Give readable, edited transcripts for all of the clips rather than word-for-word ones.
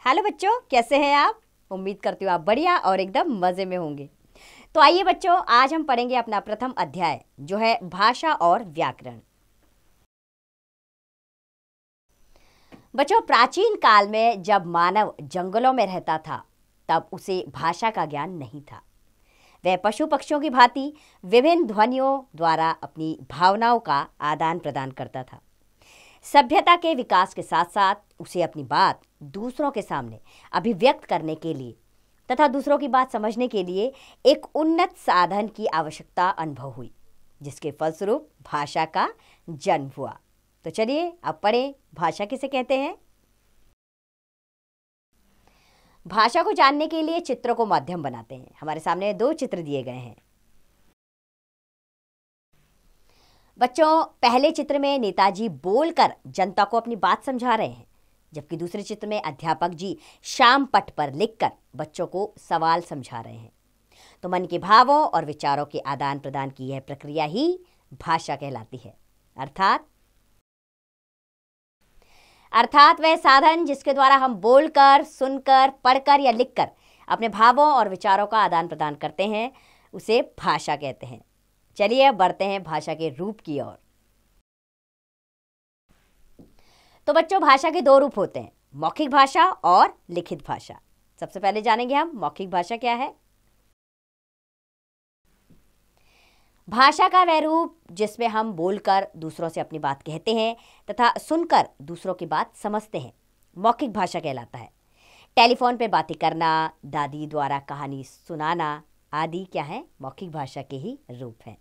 Hello बच्चों, कैसे हैं आप। उम्मीद करती हूँ आप बढ़िया और एकदम मज़े में होंगे। तो आइए बच्चों, आज हम पढ़ेंगे अपना प्रथम अध्याय जो है भाषा और व्याकरण। बच्चों, प्राचीन काल में जब मानव जंगलों में रहता था तब उसे भाषा का ज्ञान नहीं था। वह पशु पक्षियों की भांति विभिन्न ध्वनियों द्वारा अपनी भावनाओं का आदान प्रदान करता था। सभ्यता के विकास के साथ साथ उसे अपनी बात दूसरों के सामने अभिव्यक्त करने के लिए तथा दूसरों की बात समझने के लिए एक उन्नत साधन की आवश्यकता अनुभव हुई, जिसके फलस्वरूप भाषा का जन्म हुआ। तो चलिए अब पढ़ें, भाषा किसे कहते हैं। भाषा को जानने के लिए चित्रों को माध्यम बनाते हैं। हमारे सामने दो चित्र दिए गए हैं। बच्चों, पहले चित्र में नेताजी बोलकर जनता को अपनी बात समझा रहे हैं, जबकि दूसरे चित्र में अध्यापक जी शाम पट पर लिखकर बच्चों को सवाल समझा रहे हैं। तो मन के भावों और विचारों के आदान प्रदान की यह प्रक्रिया ही भाषा कहलाती है। अर्थात वह साधन जिसके द्वारा हम बोलकर, सुनकर, पढ़कर या लिखकर अपने भावों और विचारों का आदान प्रदान करते हैं, उसे भाषा कहते हैं। चलिए अब बढ़ते हैं भाषा के रूप की ओर। तो बच्चों, भाषा के दो रूप होते हैं, मौखिक भाषा और लिखित भाषा। सबसे पहले जानेंगे हम मौखिक भाषा क्या है। भाषा का वह रूप जिसमें हम बोलकर दूसरों से अपनी बात कहते हैं तथा सुनकर दूसरों की बात समझते हैं, मौखिक भाषा कहलाता है। टेलीफोन पर बातें करना, दादी द्वारा कहानी सुनाना आदि क्या है, मौखिक भाषा के ही रूप हैं।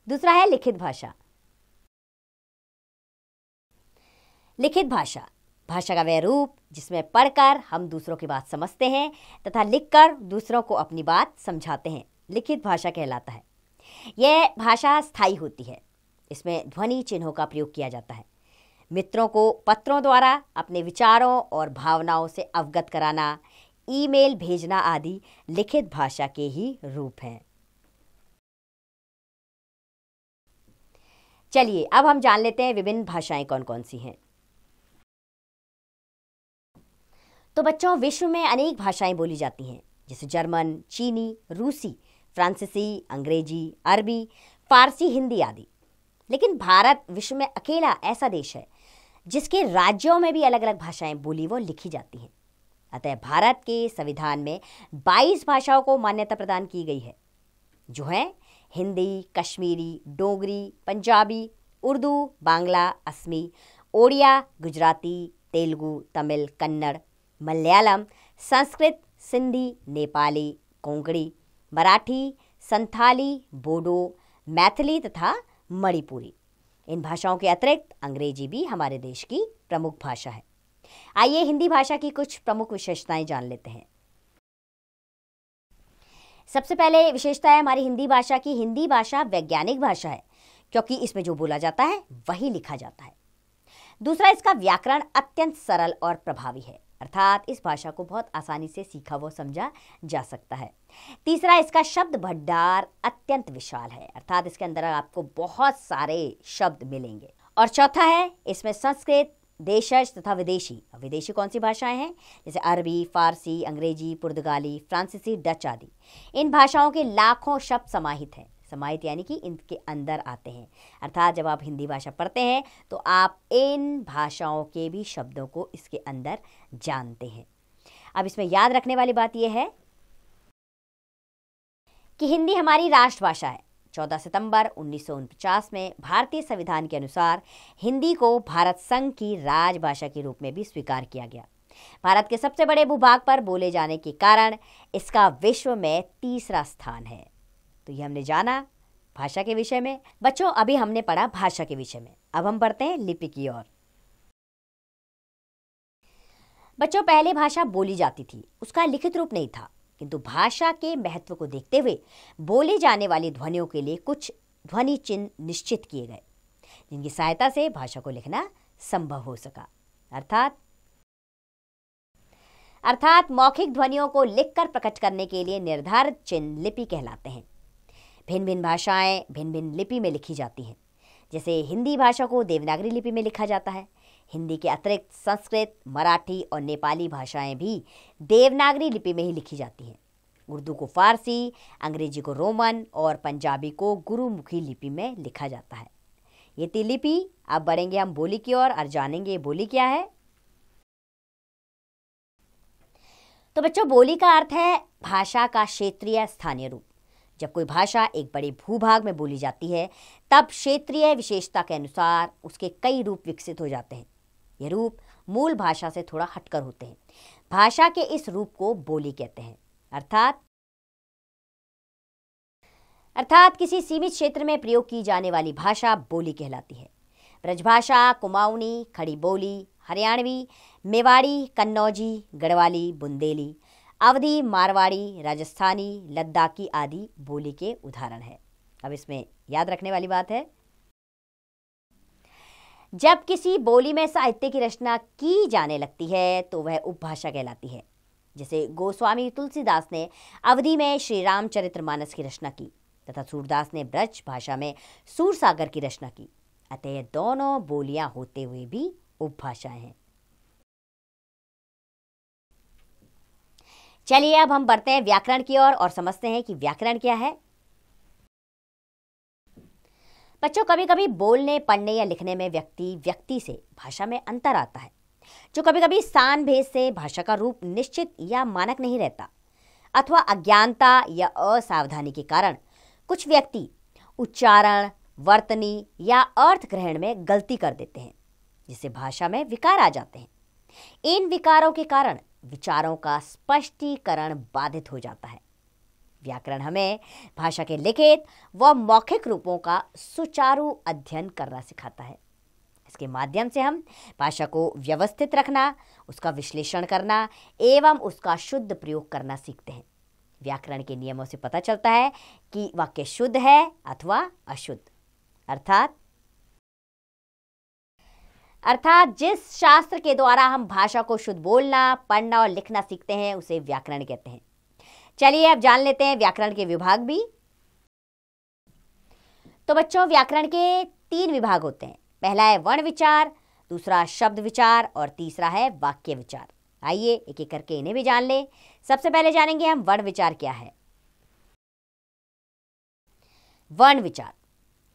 दूसरा है लिखित भाषा। लिखित भाषा, भाषा का वह रूप जिसमें पढ़कर हम दूसरों की बात समझते हैं तथा लिखकर दूसरों को अपनी बात समझाते हैं, लिखित भाषा कहलाता है। यह भाषा स्थायी होती है। इसमें ध्वनि चिन्हों का प्रयोग किया जाता है। मित्रों को पत्रों द्वारा अपने विचारों और भावनाओं से अवगत कराना, ईमेल भेजना आदि लिखित भाषा के ही रूप हैं। चलिए अब हम जान लेते हैं विभिन्न भाषाएं कौन कौन सी हैं। तो बच्चों, विश्व में अनेक भाषाएं बोली जाती हैं, जैसे जर्मन, चीनी, रूसी, फ्रांसीसी, अंग्रेजी, अरबी, फारसी, हिंदी आदि। लेकिन भारत विश्व में अकेला ऐसा देश है जिसके राज्यों में भी अलग अलग भाषाएं बोली व लिखी जाती हैं। अतः भारत के संविधान में 22 भाषाओं को मान्यता प्रदान की गई है, जो है हिंदी, कश्मीरी, डोगरी, पंजाबी, उर्दू, बांग्ला, असमी, ओडिया, गुजराती, तेलुगु, तमिल, कन्नड़, मलयालम, संस्कृत, सिंधी, नेपाली, कोंकणी, मराठी, संथाली, बोडो, मैथिली तथा मणिपुरी। इन भाषाओं के अतिरिक्त अंग्रेजी भी हमारे देश की प्रमुख भाषा है। आइए हिंदी भाषा की कुछ प्रमुख विशेषताएं जान लेते हैं। सबसे पहले विशेषता है हमारी हिंदी भाषा की। हिंदी भाषा वैज्ञानिक भाषा है, क्योंकि इसमें जो बोला जाता है वही लिखा जाता है। दूसरा, इसका व्याकरण अत्यंत सरल और प्रभावी है, अर्थात इस भाषा को बहुत आसानी से सीखा व समझा जा सकता है। तीसरा, इसका शब्द भंडार अत्यंत विशाल है, अर्थात इसके अंदर आपको बहुत सारे शब्द मिलेंगे। और चौथा है, इसमें संस्कृत, देशज तथा विदेशी कौन सी भाषाएं हैं, जैसे अरबी, फारसी, अंग्रेजी, पुर्तगाली, फ्रांसीसी, डच आदि। इन भाषाओं के लाखों शब्द समाहित हैं। समाहित यानी कि इनके अंदर आते हैं, अर्थात जब आप हिंदी भाषा पढ़ते हैं तो आप इन भाषाओं के भी शब्दों को इसके अंदर जानते हैं। अब इसमें याद रखने वाली बात यह है कि हिंदी हमारी राष्ट्रभाषा है। 14 सितंबर 1949 में भारतीय संविधान के अनुसार हिंदी को भारत संघ की राजभाषा के रूप में भी स्वीकार किया गया। भारत के सबसे बड़े भूभाग पर बोले जाने के कारण इसका विश्व में तीसरा स्थान है। तो ये हमने जाना भाषा के विषय में। बच्चों, अभी हमने पढ़ा भाषा के विषय में, अब हम बढ़ते हैं लिपि की ओर। बच्चों, पहले भाषा बोली जाती थी, उसका लिखित रूप नहीं था, किंतु भाषा के महत्व को देखते हुए बोले जाने वाली ध्वनियों के लिए कुछ ध्वनि चिन्ह निश्चित किए गए, जिनकी सहायता से भाषा को लिखना संभव हो सका। अर्थात मौखिक ध्वनियों को लिखकर प्रकट करने के लिए निर्धारित चिन्ह लिपि कहलाते हैं। भिन्न भिन्न भाषाएं भिन्न भिन्न लिपि में लिखी जाती हैं। जैसे हिंदी भाषा को देवनागरी लिपि में लिखा जाता है, हिंदी के अतिरिक्त संस्कृत, मराठी और नेपाली भाषाएं भी देवनागरी लिपि में ही लिखी जाती हैं। उर्दू को फारसी, अंग्रेजी को रोमन और पंजाबी को गुरुमुखी लिपि में लिखा जाता है। ये 3 लिपि। अब बढ़ेंगे हम बोली की ओर और जानेंगे बोली क्या है। तो बच्चों, बोली का अर्थ है भाषा का क्षेत्रीय स्थानीय रूप। जब कोई भाषा एक बड़े भूभाग में बोली जाती है तब क्षेत्रीय विशेषता के अनुसार उसके कई रूप विकसित हो जाते हैं। ये रूप मूल भाषा से थोड़ा हटकर होते हैं। भाषा के इस रूप को बोली कहते हैं। अर्थात किसी सीमित क्षेत्र में प्रयोग की जाने वाली भाषा बोली कहलाती है। ब्रजभाषा, कुमाऊनी, खड़ी बोली, हरियाणवी, मेवाड़ी, कन्नौजी, गढ़वाली, बुंदेली, अवधी, मारवाड़ी, राजस्थानी, लद्दाखी आदि बोली के उदाहरण है। अब इसमें याद रखने वाली बात है, जब किसी बोली में साहित्य की रचना की जाने लगती है तो वह उपभाषा कहलाती है। जैसे गोस्वामी तुलसीदास ने अवधी में श्री रामचरितमानस की रचना की तथा सूरदास ने ब्रज भाषा में सूरसागर की रचना की। अतः दोनों बोलियां होते हुए भी उपभाषाएं हैं। चलिए अब हम बढ़ते हैं व्याकरण की ओर और समझते हैं कि व्याकरण क्या है। बच्चों, कभी कभी बोलने, पढ़ने या लिखने में व्यक्ति से भाषा में अंतर आता है, जो कभी कभी स्थान भेद से भाषा का रूप निश्चित या मानक नहीं रहता, अथवा अज्ञानता या असावधानी के कारण कुछ व्यक्ति उच्चारण, वर्तनी या अर्थ ग्रहण में गलती कर देते हैं, जिससे भाषा में विकार आ जाते हैं। इन विकारों के कारण विचारों का स्पष्टीकरण बाधित हो जाता है। व्याकरण हमें भाषा के लिखित व मौखिक रूपों का सुचारू अध्ययन करना सिखाता है। इसके माध्यम से हम भाषा को व्यवस्थित रखना, उसका विश्लेषण करना एवं उसका शुद्ध प्रयोग करना सीखते हैं। व्याकरण के नियमों से पता चलता है कि वाक्य शुद्ध है अथवा अशुद्ध। अर्थात जिस शास्त्र के द्वारा हम भाषा को शुद्ध बोलना, पढ़ना और लिखना सीखते हैं उसे व्याकरण कहते हैं। चलिए अब जान लेते हैं व्याकरण के विभाग भी। तो बच्चों, व्याकरण के 3 विभाग होते हैं। पहला है वर्ण विचार, दूसरा शब्द विचार और तीसरा है वाक्य विचार। आइए एक एक करके इन्हें भी जान ले। सबसे पहले जानेंगे हम वर्ण विचार क्या है। वर्ण विचार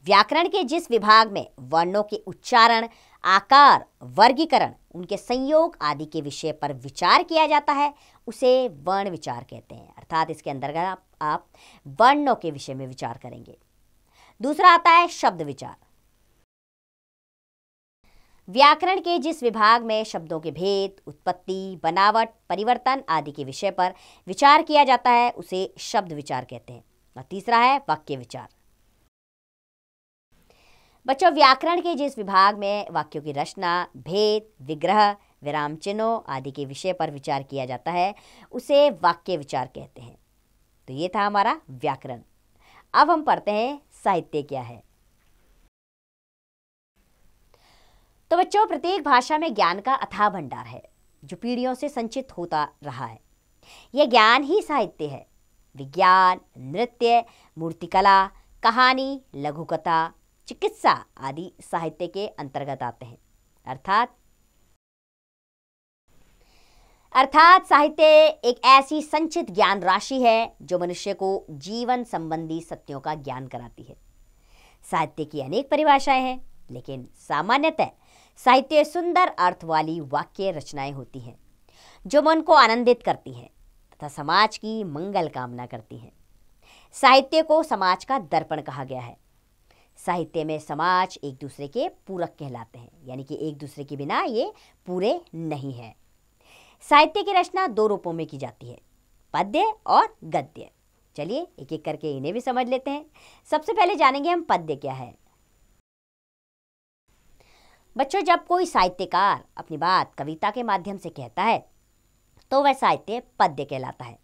व्याकरण के जिस विभाग में वर्णों के उच्चारण, आकार, वर्गीकरण, उनके संयोग आदि के विषय पर विचार किया जाता है उसे वर्ण विचार कहते हैं। अर्थात इसके अंतर्गत आप वर्णों के विषय में विचार करेंगे। दूसरा आता है शब्द विचार। व्याकरण के जिस विभाग में शब्दों के भेद, उत्पत्ति, बनावट, परिवर्तन आदि के विषय पर विचार किया जाता है उसे शब्द विचार कहते हैं। और तीसरा है वाक्य विचार। बच्चों, व्याकरण के जिस विभाग में वाक्यों की रचना, भेद, विग्रह, विराम चिन्हों आदि के विषय पर विचार किया जाता है उसे वाक्य विचार कहते हैं। तो ये था हमारा व्याकरण। अब हम पढ़ते हैं साहित्य क्या है। तो बच्चों, प्रत्येक भाषा में ज्ञान का अथाह भंडार है जो पीढ़ियों से संचित होता रहा है। यह ज्ञान ही साहित्य है। विज्ञान, नृत्य, मूर्तिकला, कहानी, लघुकथा, चिकित्सा आदि साहित्य के अंतर्गत आते हैं। अर्थात साहित्य एक ऐसी संचित ज्ञान राशि है जो मनुष्य को जीवन संबंधी सत्यों का ज्ञान कराती है। साहित्य की अनेक परिभाषाएं हैं, लेकिन सामान्यतः साहित्य सुंदर अर्थ वाली वाक्य रचनाएं होती हैं जो मन को आनंदित करती हैं तथा समाज की मंगल कामना करती हैं। साहित्य को समाज का दर्पण कहा गया है। साहित्य में समाज एक दूसरे के पूरक कहलाते हैं, यानी कि एक दूसरे के बिना ये पूरे नहीं है। साहित्य की रचना 2 रूपों में की जाती है, पद्य और गद्य। चलिए एक एक करके इन्हें भी समझ लेते हैं। सबसे पहले जानेंगे हम पद्य क्या है। बच्चों, जब कोई साहित्यकार अपनी बात कविता के माध्यम से कहता है तो वह साहित्य पद्य कहलाता है।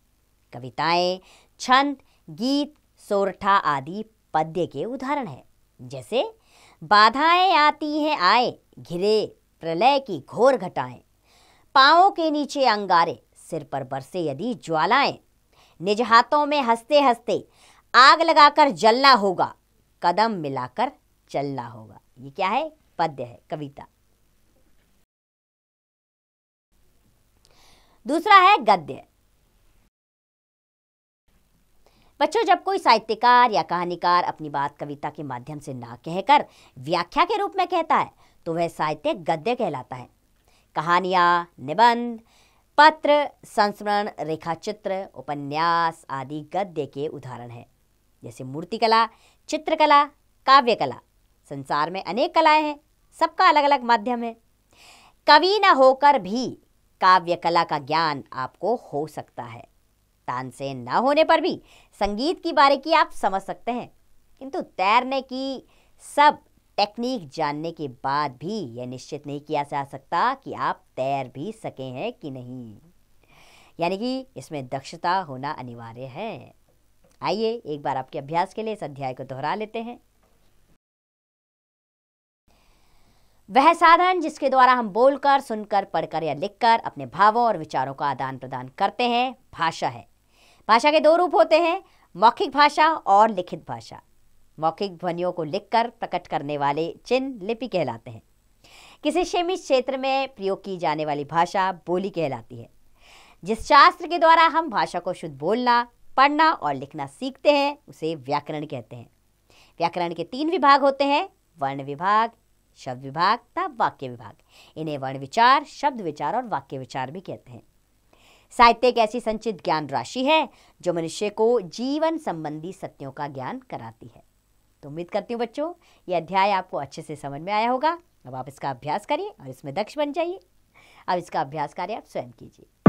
कविताएं, छंद, गीत, सोरठा आदि पद्य के उदाहरण हैं। जैसे बाधाएं आती हैं आए, घिरे प्रलय की घोर घटाएं, पांवों के नीचे अंगारे, सिर पर बरसे यदि ज्वालाएं, निज हाथों में हंसते हंसते आग लगाकर जलना होगा, कदम मिलाकर चलना होगा। ये क्या है? पद्य है, कविता। दूसरा है गद्य। बच्चों, जब कोई साहित्यकार या कहानीकार अपनी बात कविता के माध्यम से ना कहकर व्याख्या के रूप में कहता है तो वह साहित्य गद्य कहलाता है। कहानियां, निबंध, पत्र, संस्मरण, रेखाचित्र, उपन्यास आदि गद्य के उदाहरण हैं। जैसे मूर्तिकला, चित्रकला, काव्यकला। संसार में अनेक कलाएं हैं, सबका अलग अलग माध्यम है। कवि न होकर भी काव्य कला का ज्ञान आपको हो सकता है। तानसेन न होने पर भी संगीत की बारीकी आप समझ सकते हैं, किंतु तैरने की सब टेक्निक जानने के बाद भी यह निश्चित नहीं किया जा सकता कि आप तैर भी सके हैं कि नहीं। यानी कि इसमें दक्षता होना अनिवार्य है। आइए एक बार आपके अभ्यास के लिए इस अध्याय को दोहरा लेते हैं। वह साधन जिसके द्वारा हम बोलकर, सुनकर, पढ़कर या लिखकर अपने भावों और विचारों का आदान प्रदान करते हैं, भाषा है। भाषा के दो रूप होते हैं, मौखिक भाषा और लिखित भाषा। मौखिक ध्वनियों को लिखकर प्रकट करने वाले चिन्ह लिपि कहलाते हैं। किसी सीमित क्षेत्र में प्रयोग की जाने वाली भाषा बोली कहलाती है। जिस शास्त्र के द्वारा हम भाषा को शुद्ध बोलना, पढ़ना और लिखना सीखते हैं उसे व्याकरण कहते हैं। व्याकरण के 3 विभाग होते हैं, वर्ण विभाग, शब्द विभाग तथा वाक्य विभाग। इन्हें वर्ण विचार, शब्द विचार और वाक्य विचार भी कहते हैं। साहित्य एक ऐसी संचित ज्ञान राशि है जो मनुष्य को जीवन संबंधी सत्यों का ज्ञान कराती है। तो उम्मीद करती हूँ बच्चों यह अध्याय आपको अच्छे से समझ में आया होगा। अब आप इसका अभ्यास करिए और इसमें दक्ष बन जाइए। अब इसका अभ्यास कार्य आप स्वयं कीजिए।